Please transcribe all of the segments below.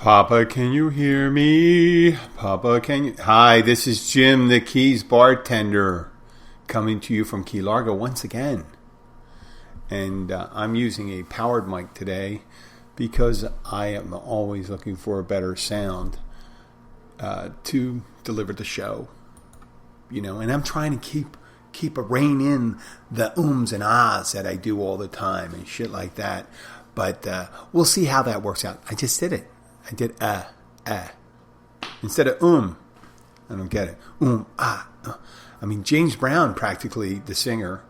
Papa, can you hear me? Papa, can you? Hi, this is Jim, the Keys bartender, coming to you from Key Largo once again. And I'm using a powered mic today because I am always looking for a better sound to deliver the show. You know, and I'm trying to keep a rein in the ums and ahs that I do all the time and shit like that. But we'll see how that works out. I just did it. I did instead of I don't get it. I mean, James Brown, practically the singer,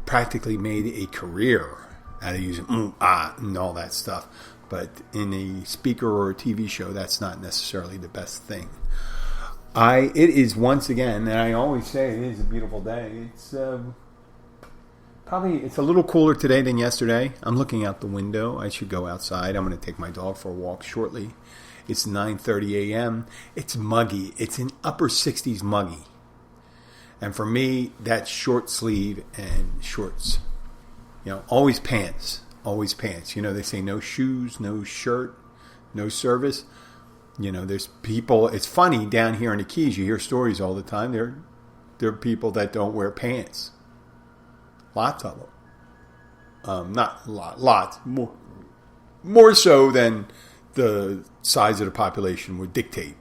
practically made a career out of using and all that stuff. But in a speaker or a TV show, that's not necessarily the best thing. It is once again, and I always say it is a beautiful day. It's it's a little cooler today than yesterday. I'm looking out the window. I should go outside. I'm going to take my dog for a walk shortly. It's 9:30 a.m. It's muggy. It's in upper 60s muggy. And for me, that's short sleeve and shorts. You know, always pants. Always pants. You know, they say no shoes, no shirt, no service. You know, there's people. It's funny down here in the Keys. You hear stories all the time. There are people that don't wear pants. Lots of them. Not lots. More so than the size of the population would dictate.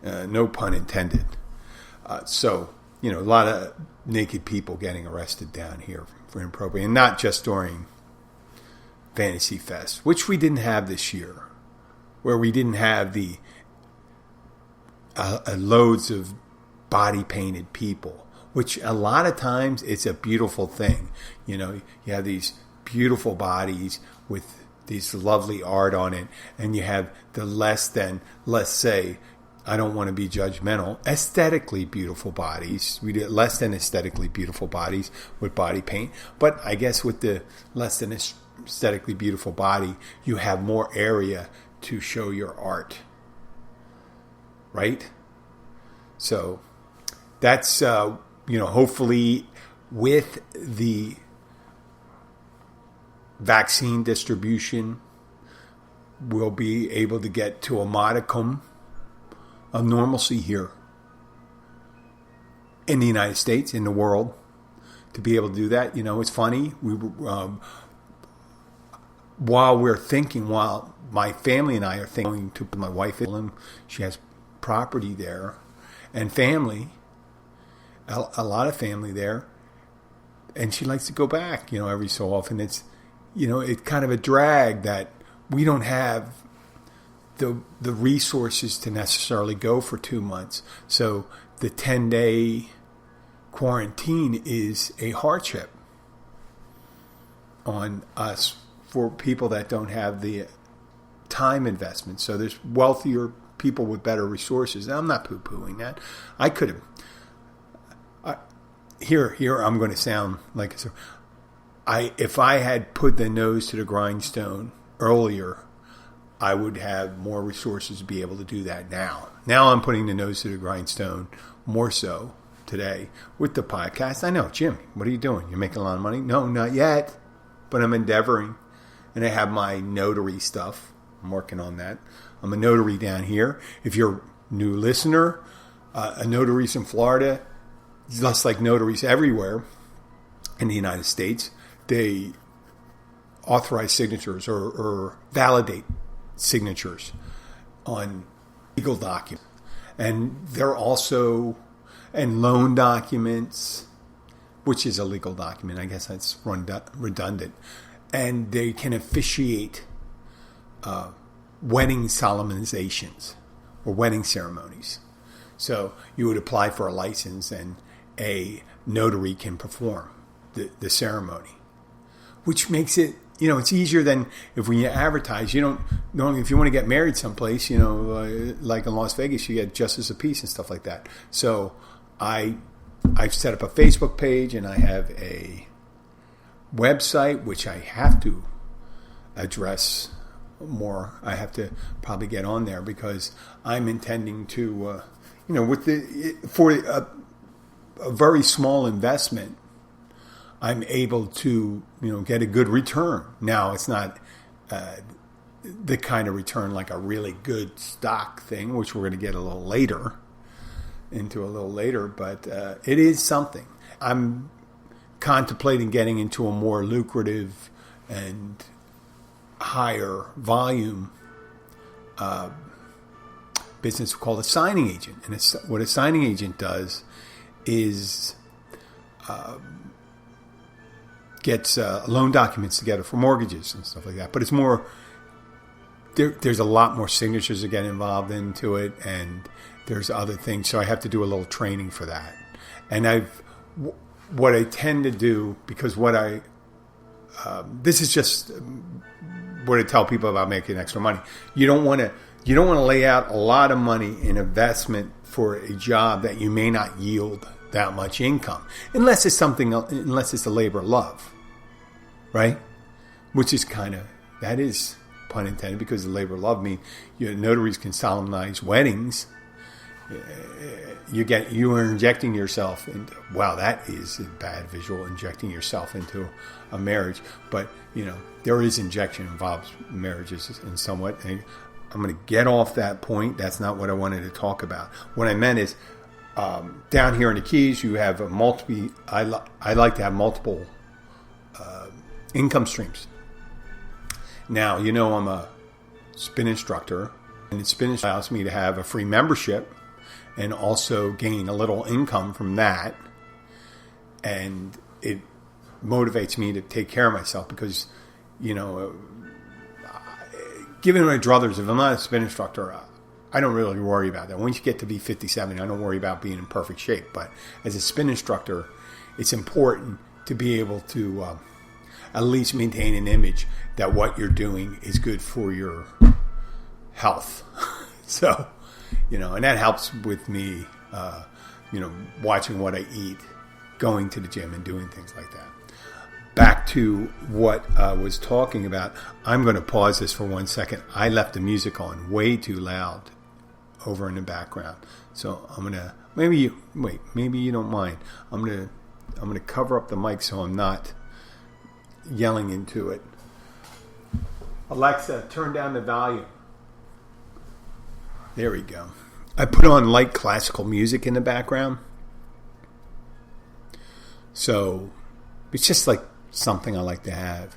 No pun intended. So, you know, a lot of naked people getting arrested down here for inappropriate. And not just during Fantasy Fest, which we didn't have this year. Where we didn't have the loads of body painted people. Which a lot of times it's a beautiful thing. You know, you have these beautiful bodies with these lovely art on it, and you have the less than, let's say, I don't want to be judgmental, aesthetically beautiful bodies. We do less than aesthetically beautiful bodies with body paint. But I guess with the less than aesthetically beautiful body, you have more area to show your art. Right? So that's... hopefully with the vaccine distribution, we'll be able to get to a modicum of normalcy here in the United States, in the world, to be able to do that. You know, it's funny. While my family and I are thinking to my wife, she has property there and family, a lot of family there, and she likes to go back, every so often. It's, it's kind of a drag that we don't have the resources to necessarily go for 2 months. So the 10-day quarantine is a hardship on us for people that don't have the time investment. So there's wealthier people with better resources. And I'm not poo-pooing that. I could have. Here I'm going to sound like if I had put the nose to the grindstone earlier, I would have more resources to be able to do that now. Now I'm putting the nose to the grindstone more so today with the podcast. I know, Jim, what are you doing? You're making a lot of money? No, not yet, but I'm endeavoring, and I have my notary stuff. I'm working on that. I'm a notary down here. If you're a new listener, a notary's in Florida. Just like notaries everywhere in the United States, they authorize signatures or validate signatures on legal documents. And they're also, and loan documents, which is a legal document. I guess that's redundant. And they can officiate wedding solemnizations or wedding ceremonies. So you would apply for a license and a notary can perform the ceremony, which makes it, it's easier than when you advertise. You don't normally, if you want to get married someplace, like in Las Vegas, you get justice of peace and stuff like that. So I've set up a Facebook page and I have a website, which I have to address more. I have to probably get on there because I'm intending to, for a very small investment, I'm able to, get a good return. Now, it's not the kind of return like a really good stock thing, which we're going to get into a little later, but it is something. I'm contemplating getting into a more lucrative and higher volume business called a signing agent. And what a signing agent does is gets loan documents together for mortgages and stuff like that. But it's more, there's a lot more signatures that get involved into it, and there's other things. So I have to do a little training for that. And what I tend to do, because this is just what I tell people about making extra money. You don't want to lay out a lot of money in investment for a job that you may not yield that much income, unless it's a labor of love, right? Which is that is pun intended, because the labor of love means notaries can solemnize weddings. You are injecting yourself into, wow, that is a bad visual, injecting yourself into a marriage. But, there is injection involved marriages in somewhat. And I'm going to get off that point. That's not what I wanted to talk about. What I meant is, down here in the Keys, you have I like to have multiple income streams. Now, I'm a spin instructor, and spin allows me to have a free membership and also gain a little income from that. And it motivates me to take care of myself because, given my druthers, if I'm not a spin instructor, I don't really worry about that. Once you get to be 57, I don't worry about being in perfect shape. But as a spin instructor, it's important to be able to at least maintain an image that what you're doing is good for your health. So, and that helps with me, watching what I eat, going to the gym and doing things like that. Back to what I was talking about. I'm going to pause this for 1 second. I left the music on way too loud over in the background. So I'm going to, maybe you don't mind. I'm going to cover up the mic so I'm not yelling into it. Alexa, turn down the volume. There we go. I put on light classical music in the background. So it's just like something I like to have.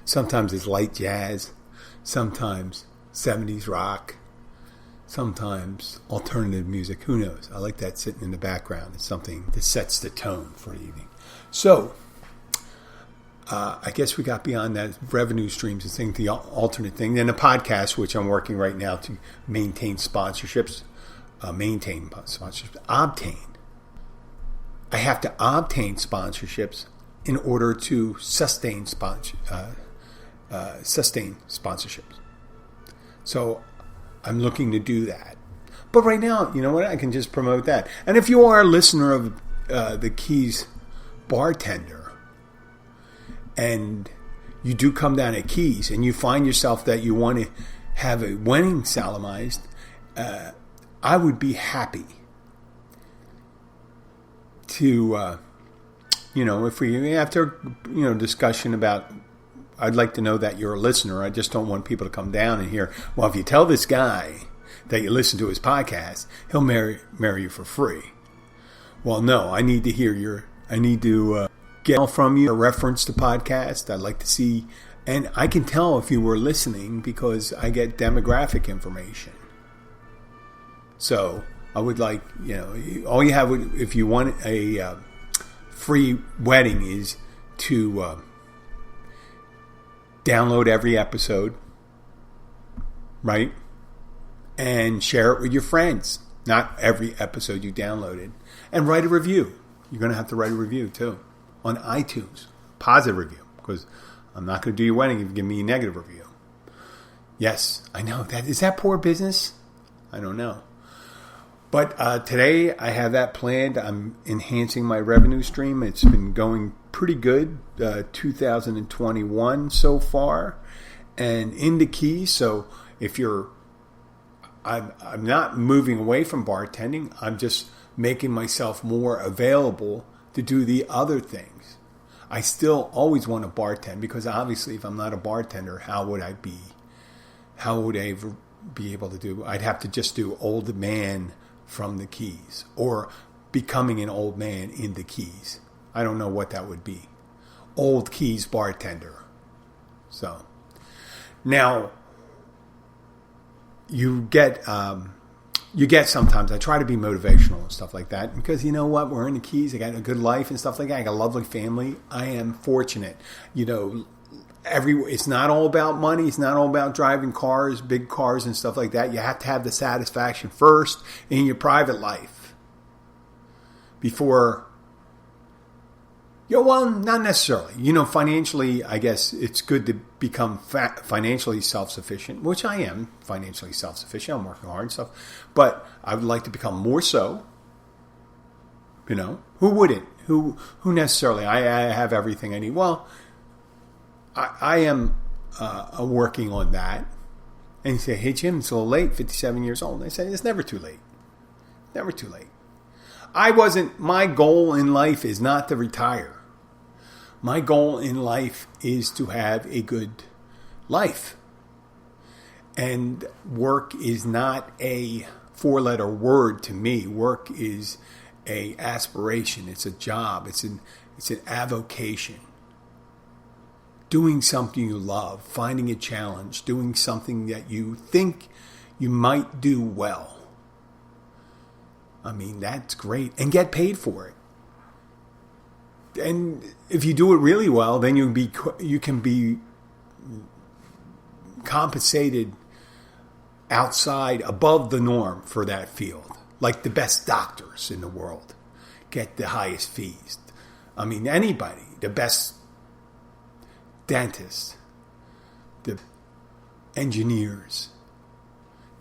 Sometimes it's light jazz, sometimes 70s rock, sometimes alternative music. Who knows? I like that sitting in the background. It's something that sets the tone for the evening. So I guess we got beyond that revenue streams and things, the alternate thing. Then the podcast, which I'm working right now to maintain sponsorships, obtain. I have to obtain sponsorships in order to sustain sponsorships. So I'm looking to do that. But right now, you know what? I can just promote that. And if you are a listener of the Keys Bartender, and you do come down at Keys and you find yourself that you want to have a wedding solemnized, I would be happy to, if we after discussion about, I'd like to know that you're a listener. I just don't want people to come down and hear, well, if you tell this guy that you listen to his podcast, he'll marry you for free. Well, no, I need to get from you a reference to podcast. I'd like to see, and I can tell if you were listening because I get demographic information. So I would like, all you have, if you want a free wedding, is to download every episode, right? And share it with your friends. Not every episode you downloaded. And write a review. You're going to have to write a review too. On iTunes. Positive review. Because I'm not going to do your wedding if you give me a negative review. Yes, I know. Is that poor business? I don't know. But today I have that planned. I'm enhancing my revenue stream. It's been going pretty good. 2021 so far. And in the Keys. So if I'm not moving away from bartending. I'm just making myself more available to do the other things. I still always want to bartend because obviously if I'm not a bartender, how would I be how would I ever be able to do? I'd have to just do old man from the Keys, or becoming an old man in the Keys. I don't know what that would be. Old Keys bartender. So now you get sometimes, I try to be motivational and stuff like that, because you know what, we're in the Keys, I got a good life and stuff like that, I got a lovely family, I am fortunate, it's not all about money, it's not all about driving cars, big cars and stuff like that. You have to have the satisfaction first in your private life before, well, not necessarily. Financially, I guess it's good to become financially self-sufficient, which I am financially self-sufficient. I'm working hard and stuff. But I would like to become more so. Who wouldn't? Who necessarily? I have everything I need. Well, I am working on that. And you say, hey, Jim, it's a little late, 57 years old. And I say, it's never too late. Never too late. My goal in life is not to retire. My goal in life is to have a good life. And work is not a 4-letter word to me. Work is a aspiration. It's a job. It's an avocation. Doing something you love, finding a challenge, doing something that you think you might do well. I mean, that's great. And get paid for it. And if you do it really well, then you can be compensated outside, above the norm for that field. Like the best doctors in the world get the highest fees. I mean, anybody, the best dentists, the engineers,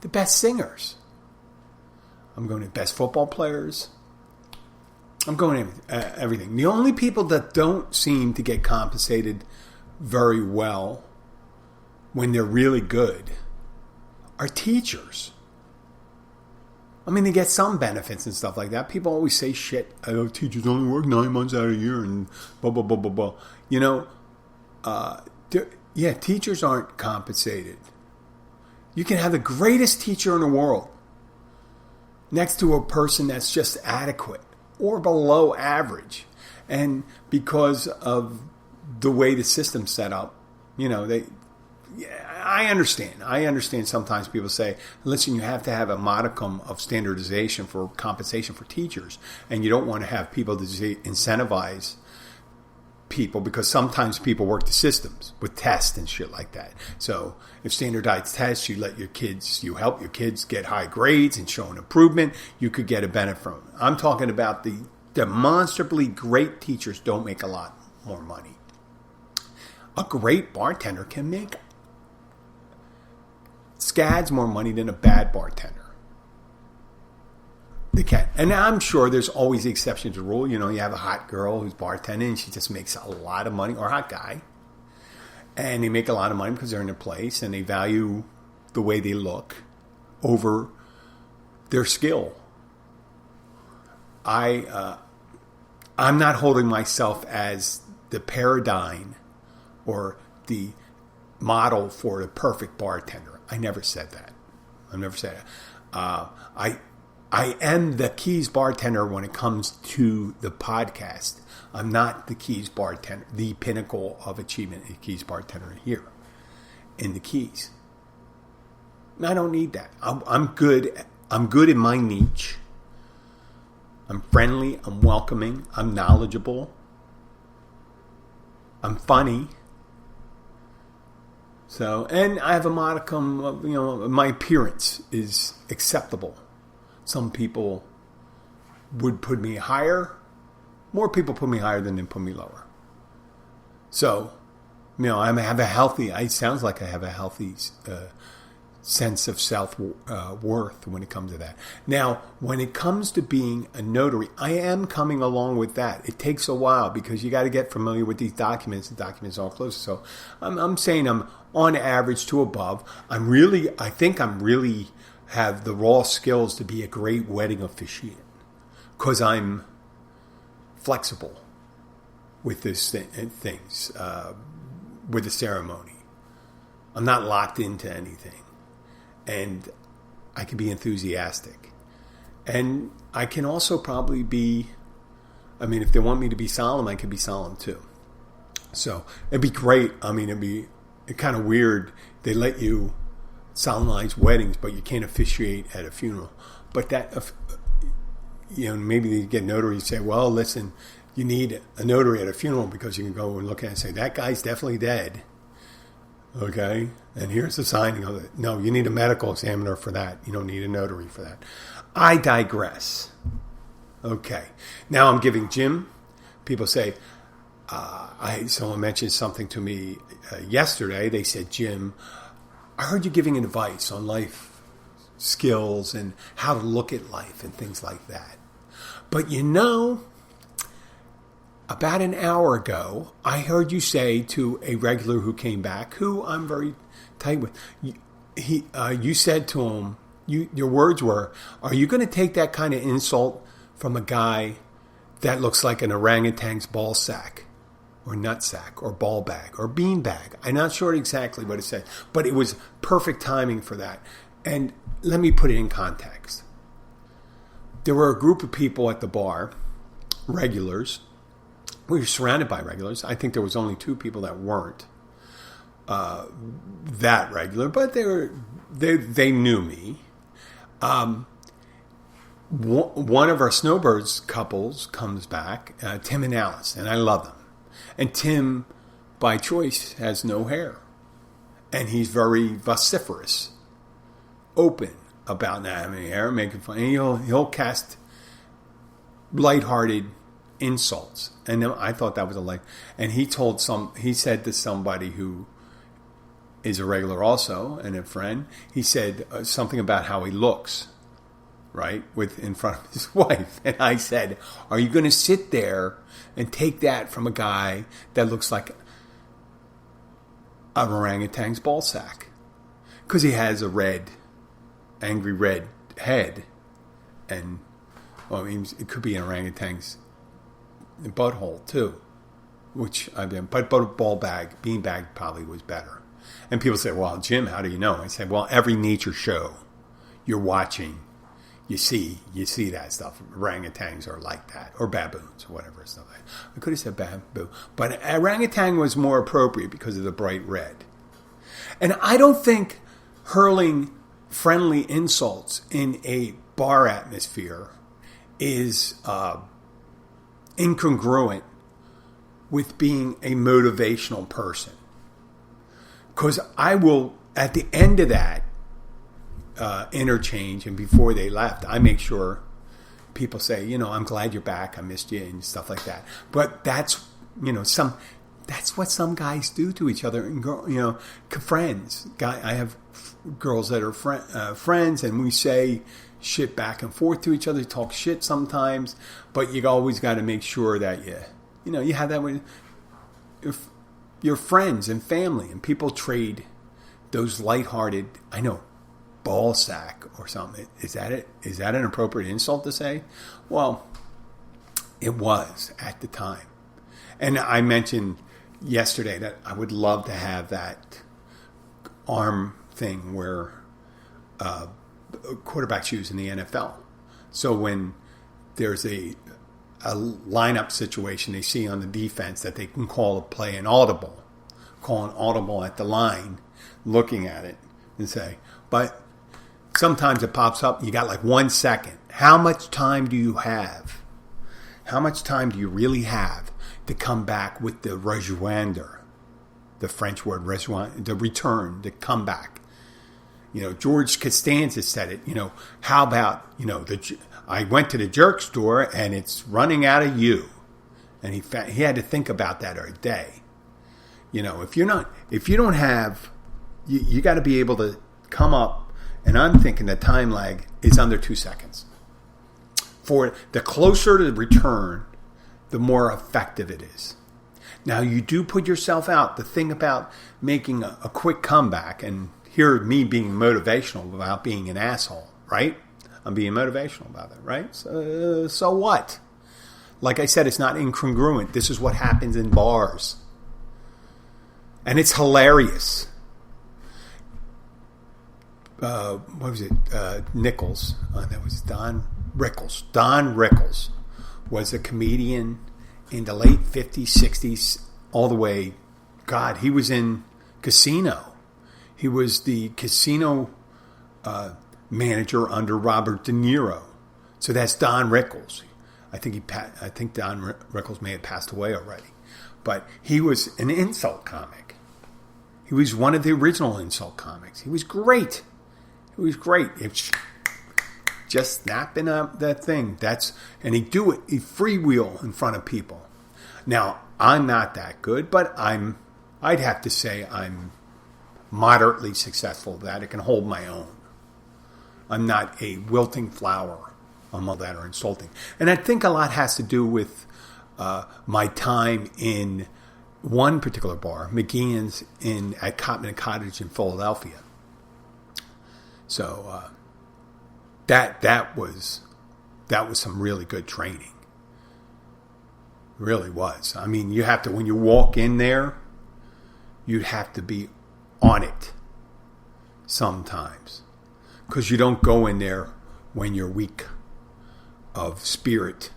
the best singers. I'm going to best football players. I'm going to everything. The only people that don't seem to get compensated very well when they're really good are teachers. I mean, they get some benefits and stuff like that. People always say shit. I know teachers only work 9 months out of the year and blah, blah, blah, blah, blah. Teachers aren't compensated. You can have the greatest teacher in the world next to a person that's just adequate or below average. And because of the way the system's set up, I understand. I understand sometimes people say, listen, you have to have a modicum of standardization for compensation for teachers. And you don't want to have people to incentivize people, because sometimes people work the systems with tests and shit like that. So if standardized tests, you help your kids get high grades and show an improvement, you could get a benefit from it. I'm talking about the demonstrably great teachers don't make a lot more money. A great bartender can make scads more money than a bad bartender. They can. And I'm sure there's always the exception to the rule. You have a hot girl who's bartending and she just makes a lot of money, or a hot guy. And they make a lot of money because they're in a place and they value the way they look over their skill. I'm not holding myself as the paradigm or the model for the perfect bartender. I never said that. I am the Keys bartender when it comes to the podcast. I'm not the Keys bartender, the pinnacle of achievement, the Keys bartender here in the Keys. I don't need that. I'm good. I'm good in my niche. I'm friendly. I'm welcoming. I'm knowledgeable. I'm funny. So, and I have a modicum of, my appearance is acceptable. Some people would put me higher. More people put me higher than they put me lower. So, it sounds like I have a healthy sense of self-worth when it comes to that. Now, when it comes to being a notary, I am coming along with that. It takes a while because you got to get familiar with these documents. The documents are all close. So I'm saying I'm on average to above. I think I'm really have the raw skills to be a great wedding officiant because I'm flexible with this things, with the ceremony. I'm not locked into anything. and I can be enthusiastic. And I can also probably be, if they want me to be solemn, I can be solemn too. So it'd be great. It'd be kind of weird. They let you solemnize weddings, but you can't officiate at a funeral. But that, maybe they get notaries say, well, listen, you need a notary at a funeral because you can go and look at it and say, that guy's definitely dead. Okay? And here's the signing of it. No, you need a medical examiner for that. You don't need a notary for that. I digress. Okay. Now I'm giving Jim. People say, someone mentioned something to me yesterday. They said, Jim, I heard you giving advice on life skills and how to look at life and things like that. But about an hour ago, I heard you say to a regular who came back, who I'm very tight with, you said to him, your words were, are you going to take that kind of insult from a guy that looks like an orangutan's ball sack or nut sack or ball bag or bean bag? I'm not sure exactly what it said, but it was perfect timing for that. And let me put it in context. There were a group of people at the bar, regulars. We were surrounded by regulars. I think there was only 2 people that weren't that regular, but they knew me. One of our Snowbirds couples comes back, Tim and Alice, and I love them. And Tim, by choice, has no hair. And he's very vociferous, open about not having hair, making fun. And he'll cast lighthearted insults. And I thought that was and he said to somebody who is a regular also and a friend, he said something about how he looks, right, in front of his wife. And I said, are you going to sit there and take that from a guy that looks like an orangutan's ball sack? Because he has a angry red head. And, it could be an orangutan's butthole too, but ball bag, bean bag probably was better. And people say, well, Jim, how do you know? I said, well, every nature show you're watching, you see that stuff. Orangutans are like that, or baboons, or whatever stuff. I could have said baboon, but orangutan was more appropriate because of the bright red. And I don't think hurling friendly insults in a bar atmosphere is incongruent with being a motivational person. Because I will, at the end of that interchange and before they left, I make sure people say, I'm glad you're back, I missed you, and stuff like that. But that's, that's what some guys do to each other, and friends. I have girls that are friends, and we say shit back and forth to each other, talk shit sometimes, but you always got to make sure that you have that with your friends and family, and people trade those lighthearted, ball sack or something. Is that it? Is that an appropriate insult to say? Well, it was at the time. And I mentioned yesterday that I would love to have that arm thing where quarterbacks use in the NFL. So when there's a lineup situation they see on the defense that they can call a play an audible, call an audible at the line, looking at it and say, but sometimes it pops up, you got like 1 second. How much time do you have? How much time do you really have to come back with the rejoinder, the French word rejoinder, the return, the comeback? George Costanza said it. How about, I went to the jerk store and it's running out of you. And he had to think about that every day. If you don't have, you got to be able to come up, and I'm thinking the time lag is under 2 seconds. For the closer to the return, the more effective it is. Now, you do put yourself out. The thing about making a quick comeback, and here me being motivational about being an asshole, right? I'm being motivational about that, right? So what? Like I said, it's not incongruent. This is what happens in bars. And it's hilarious. what was it? Nichols. That was Don Rickles. Don Rickles was a comedian in the late 50s, 60s, all the way. God, he was in Casino. He was the casino manager under Robert De Niro. So that's Don Rickles. I think Don Rickles may have passed away already, but he was an insult comic. He was one of the original insult comics. He was great. He was great. It's just snapping up that thing. And he'd do it. He'd freewheel in front of people. Now, I'm not that good, but I'd have to say I'm moderately successful at that. I can hold my own. I'm not a wilting flower among that are insulting. And I think a lot has to do with my time in one particular bar, McGeehan's at Cotman Cottage in Philadelphia. So that was some really good training. It really was. I mean, you have to, when you walk in there, you'd have to be on it sometimes, because you don't go in there when you're weak of spirit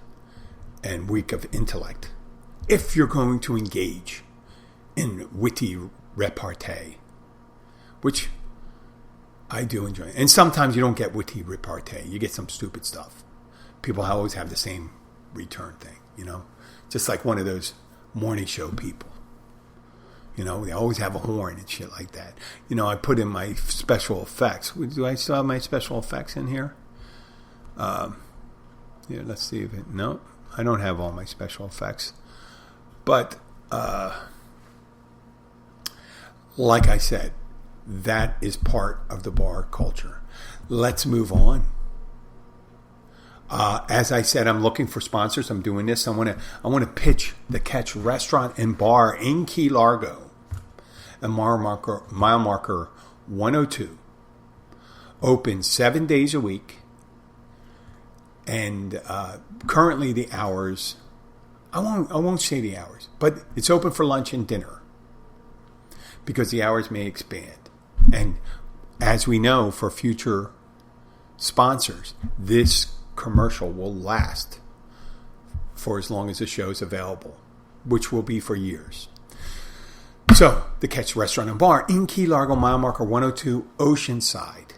and weak of intellect. If you're going to engage in witty repartee, which I do enjoy. And sometimes you don't get witty repartee. You get some stupid stuff. People always have the same return thing, just like one of those morning show people. They always have a horn and shit like that. I put in my special effects. Do I still have my special effects in here? Let's see if it... No, I don't have all my special effects. But, like I said, that is part of the bar culture. Let's move on. As I said, I'm looking for sponsors. I'm doing this. I want to pitch the Catch Restaurant and Bar in Key Largo, a mile marker 102. Open 7 days a week, and currently the hours. I won't say the hours, but it's open for lunch and dinner because the hours may expand. And as we know, for future sponsors, this commercial will last for as long as the show is available, which will be for years. So, the Catch Restaurant and Bar in Key Largo, mile marker 102, Oceanside.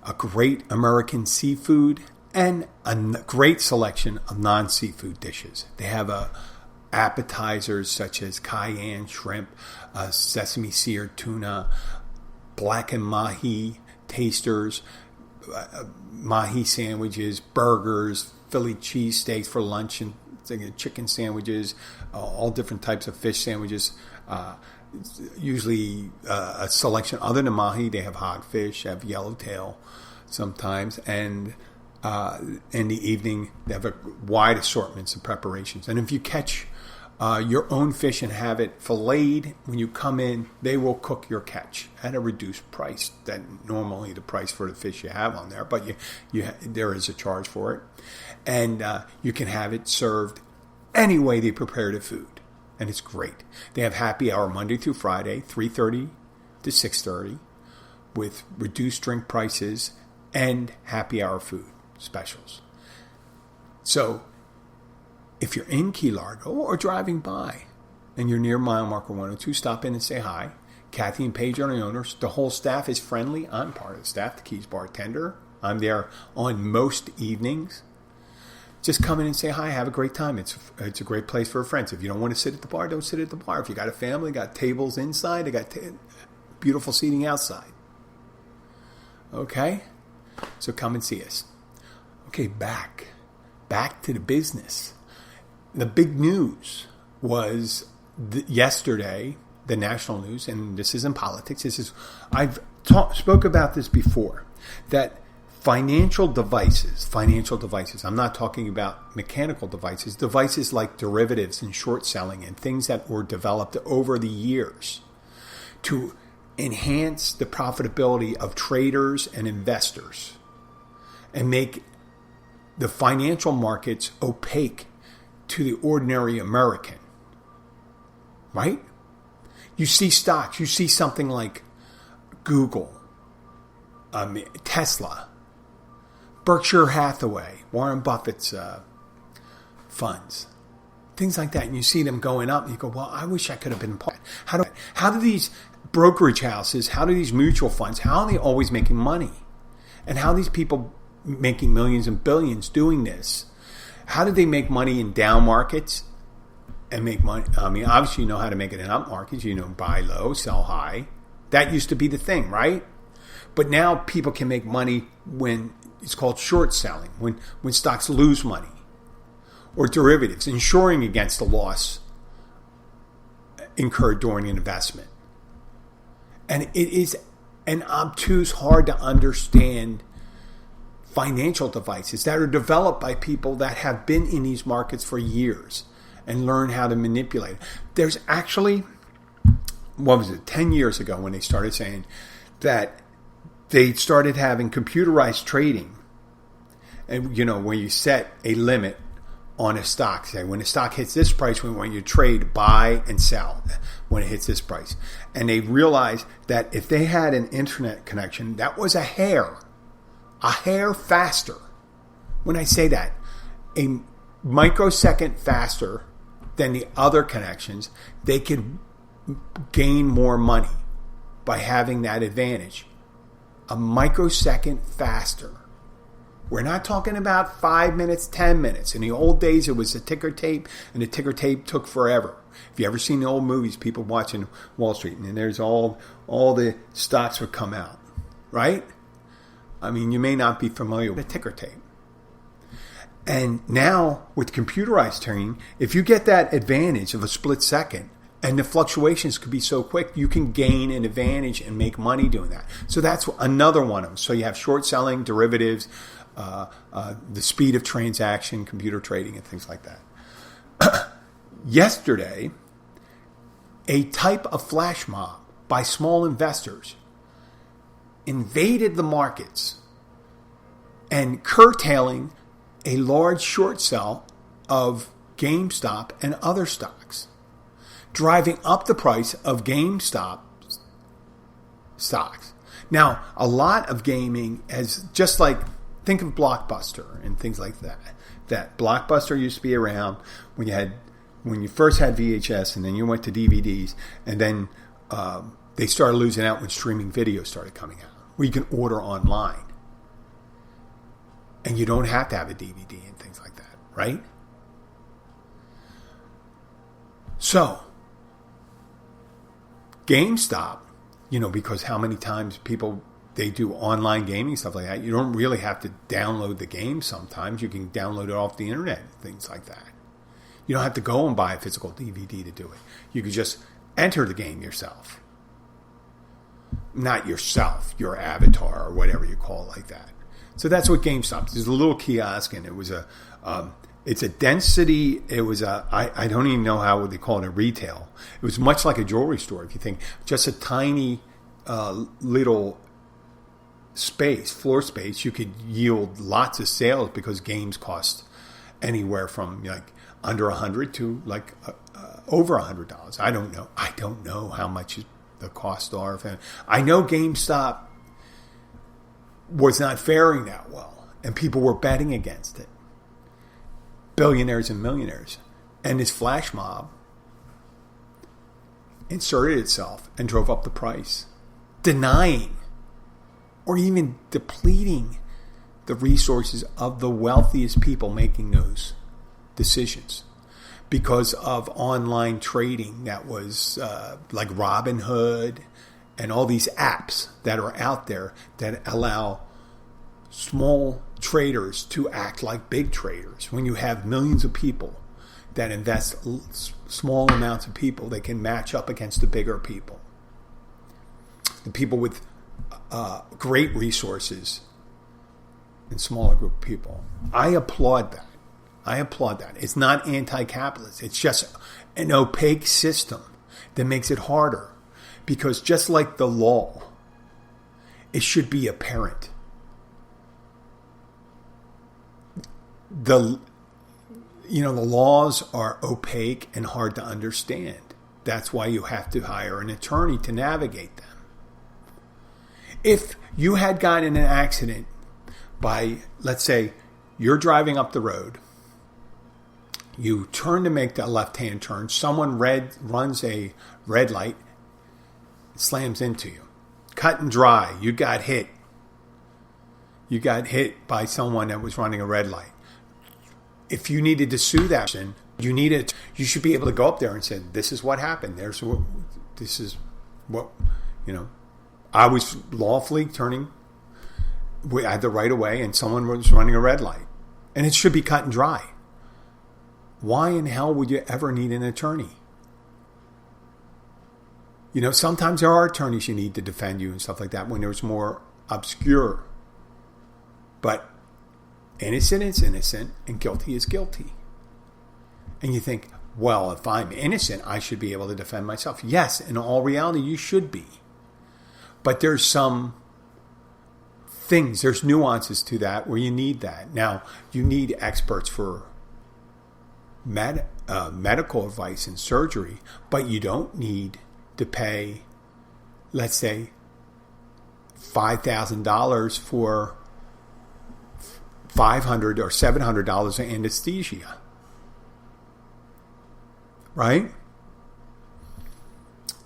A great American seafood and a great selection of non-seafood dishes. They have appetizers such as cayenne shrimp, sesame seared tuna, blackened mahi tasters, mahi sandwiches, burgers, Philly cheesesteaks for lunch, and chicken sandwiches, all different types of fish sandwiches. Usually a selection other than mahi. They have hogfish, have yellowtail sometimes, and in the evening they have a wide assortments of preparations. And if you catch your own fish and have it filleted, when you come in, they will cook your catch at a reduced price than normally the price for the fish you have on there, but there is a charge for it. And you can have it served any way they prepare the food, and it's great. They have happy hour Monday through Friday, 3:30 to 6:30, with reduced drink prices and happy hour food specials. So if you're in Key Largo or driving by and you're near mile marker 102, stop in and say hi. Kathy and Paige are the owners. The whole staff is friendly. I'm part of the staff, the Keys bartender. I'm there on most evenings. Just come in and say hi. Have a great time. It's a great place for friends. If you don't want to sit at the bar, don't sit at the bar. If you got a family, got tables inside, they got beautiful seating outside. Okay? So come and see us. Okay, back to the business. The big news was yesterday, the national news, and this isn't politics. I've spoke about this before, that financial devices, I'm not talking about mechanical devices like derivatives and short selling and things that were developed over the years to enhance the profitability of traders and investors and make the financial markets opaque to the ordinary American. Right? You see stocks, you see something like Google, Tesla, Berkshire Hathaway, Warren Buffett's funds, things like that. And you see them going up and you go, well, I wish I could have been part. How do these brokerage houses, how do these mutual funds, how are they always making money? And how are these people making millions and billions doing this? How do they make money in down markets and make money? I mean, obviously you know how to make it in up markets. You know, buy low, sell high. That used to be the thing, right? But now people can make money when it's called short selling, when stocks lose money, or derivatives, insuring against the loss incurred during an investment. And it is an obtuse, hard to understand financial devices that are developed by people that have been in these markets for years and learn how to manipulate. There's actually, 10 years ago when they started saying that they started having computerized trading, and where you set a limit on a stock. Say, when a stock hits this price, we want you to trade, buy, and sell when it hits this price. And they realized that if they had an internet connection, that was a hair faster. When I say that, a microsecond faster than the other connections, they could gain more money by having that advantage. A microsecond faster. We're not talking about 5 minutes, 10 minutes. In the old days, it was a ticker tape, and the ticker tape took forever. If you ever seen the old movies, people watching Wall Street, and there's all the stocks would come out, right? I mean, you may not be familiar with a ticker tape. And now, with computerized trading, if you get that advantage of a split second, and the fluctuations could be so quick, you can gain an advantage and make money doing that. So that's another one of them. So you have short selling, derivatives, the speed of transaction, computer trading, and things like that. Yesterday, a type of flash mob by small investors invaded the markets and curtailing a large short sell of GameStop and other stocks, driving up the price of GameStop stocks. Now, a lot of gaming has, just like, think of Blockbuster and things like that. That Blockbuster used to be around when you first had VHS, and then you went to DVDs, and then they started losing out when streaming video started coming out, where you can order online. And you don't have to have a DVD and things like that, right? So, GameStop, because how many times they do online gaming, stuff like that, you don't really have to download the game sometimes. You can download it off the internet, things like that. You don't have to go and buy a physical DVD to do it. You can just enter the game yourself. Not yourself, your avatar or whatever you call it like that. So that's what GameStop is. There's a little kiosk, and it was it's a density. It was I don't even know how would they call it a retail. It was much like a jewelry store, if you think, just a tiny little floor space. You could yield lots of sales because games cost anywhere from like under $100 to like over $100. I don't know how much the costs are. I know GameStop was not faring that well, and people were betting against it. Billionaires and millionaires. And this flash mob inserted itself and drove up the price, denying or even depleting the resources of the wealthiest people making those decisions because of online trading that was like Robinhood and all these apps that are out there that allow small traders to act like big traders. When you have millions of people that invest small amounts of people, they can match up against the bigger people. The people with great resources and smaller group of people. I applaud that. It's not anti-capitalist. It's just an opaque system that makes it harder. Because just like the law, it should be apparent. The laws are opaque and hard to understand. That's why you have to hire an attorney to navigate them. If you had gotten in an accident by, let's say, you're driving up the road, you turn to make the left-hand turn, someone runs a red light, slams into you. Cut and dry, you got hit. You got hit by someone that was running a red light. If you needed to sue that person, you should be able to go up there and say, this is what happened. This is what, I was lawfully turning. I had the right of way and someone was running a red light. And it should be cut and dry. Why in hell would you ever need an attorney? Sometimes there are attorneys you need to defend you and stuff like that when there's more obscure. But innocent is innocent and guilty is guilty. And you think, well, if I'm innocent, I should be able to defend myself. Yes, in all reality, you should be. But there's some things, there's nuances to that where you need that. Now, you need experts for medical advice and surgery, but you don't need to pay, let's say, $5,000 for $500 or $700 of anesthesia. Right?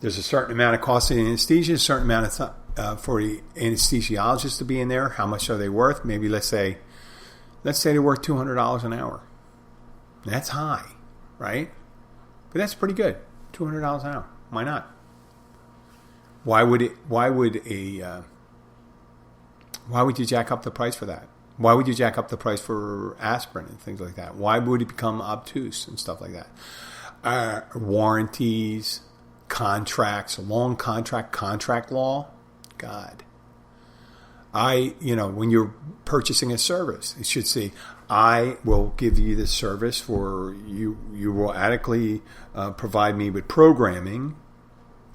There's a certain amount of cost in anesthesia, a certain amount of for the anesthesiologist to be in there. How much are they worth? Maybe let's say they're worth $200 an hour. That's high, right? But that's pretty good. $200 an hour. Why not? Why would you jack up the price for that? Why would you jack up the price for aspirin and things like that? Why would it become obtuse and stuff like that? Warranties, contracts, long contract law. God. When you're purchasing a service, it should say, I will give you this service for you. You will adequately provide me with programming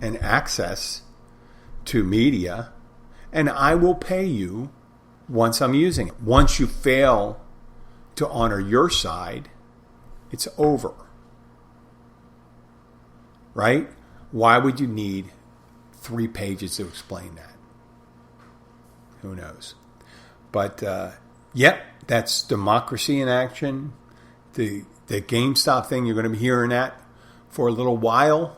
and access to media, and I will pay you once I'm using it. Once you fail to honor your side, it's over. Right? Why would you need 3 pages to explain that? Who knows? But, that's democracy in action. The GameStop thing, you're going to be hearing that for a little while.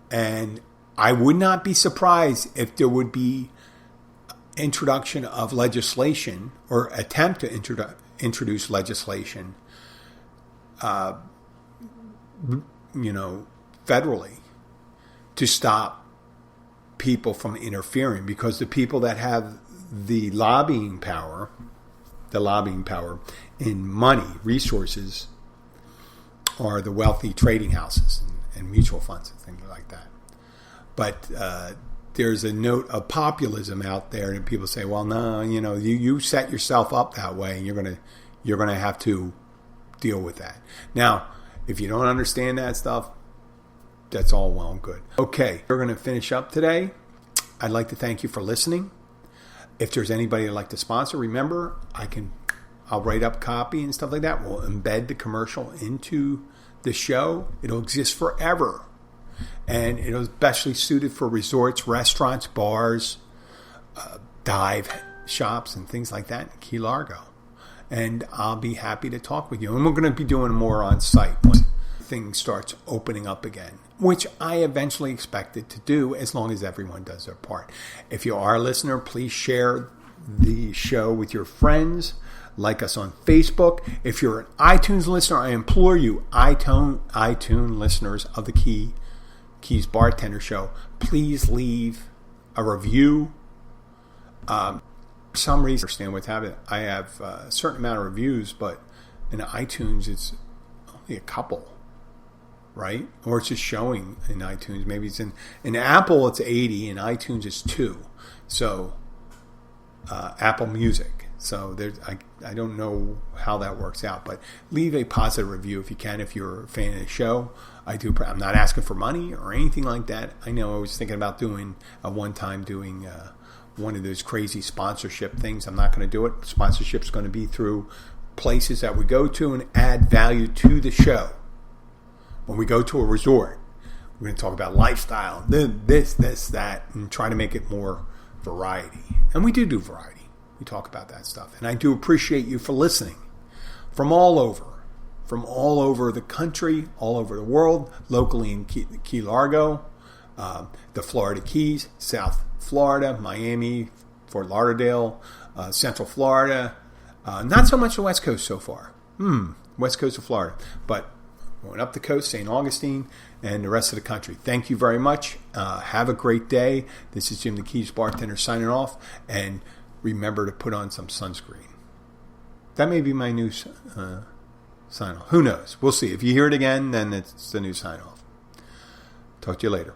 And I would not be surprised if there would be introduction of legislation or attempt to introduce legislation, federally to stop people from interfering, because the people that have the lobbying power in money, resources, are the wealthy trading houses and mutual funds and things like that. But there's a note of populism out there, and people say, "Well, no, you set yourself up that way, and you're gonna have to deal with that." Now, if you don't understand that stuff, that's all well and good. Okay, we're going to finish up today. I'd like to thank you for listening. If there's anybody that'd like to sponsor, remember, I'll write up copy and stuff like that. We'll embed the commercial into the show. It'll exist forever. And it'll especially suited for resorts, restaurants, bars, dive shops, and things like that in Key Largo. And I'll be happy to talk with you. And we're going to be doing more on site once things starts opening up again, which I eventually expect it to do as long as everyone does their part. If you are a listener, please share the show with your friends. Like us on Facebook. If you're an iTunes listener, I implore you, iTunes listeners of the Keys Bartender Show, please leave a review. For some reason, I understand what's happening. I have a certain amount of reviews, but in iTunes, it's only a couple, right? Or it's just showing in iTunes. Maybe it's in Apple, it's 80, and iTunes is 2. So, Apple Music. So I don't know how that works out, but leave a positive review if you can, if you're a fan of the show. I'm not asking for money or anything like that. I know I was thinking about doing one of those crazy sponsorship things. I'm not going to do it. Sponsorship's going to be through places that we go to and add value to the show. When we go to a resort, we're going to talk about lifestyle, this, that, and try to make it more variety. And we do variety. We talk about that stuff. And I do appreciate you for listening from all over the country, all over the world, locally in Key Largo, the Florida Keys, South Florida, Miami, Fort Lauderdale, Central Florida. Not so much the West Coast so far. West Coast of Florida. But going up the coast, St. Augustine, and the rest of the country. Thank you very much. Have a great day. This is Jim the Keys Bartender signing off. And remember to put on some sunscreen. That may be my new sign off. Who knows? We'll see. If you hear it again, then it's the new sign off. Talk to you later.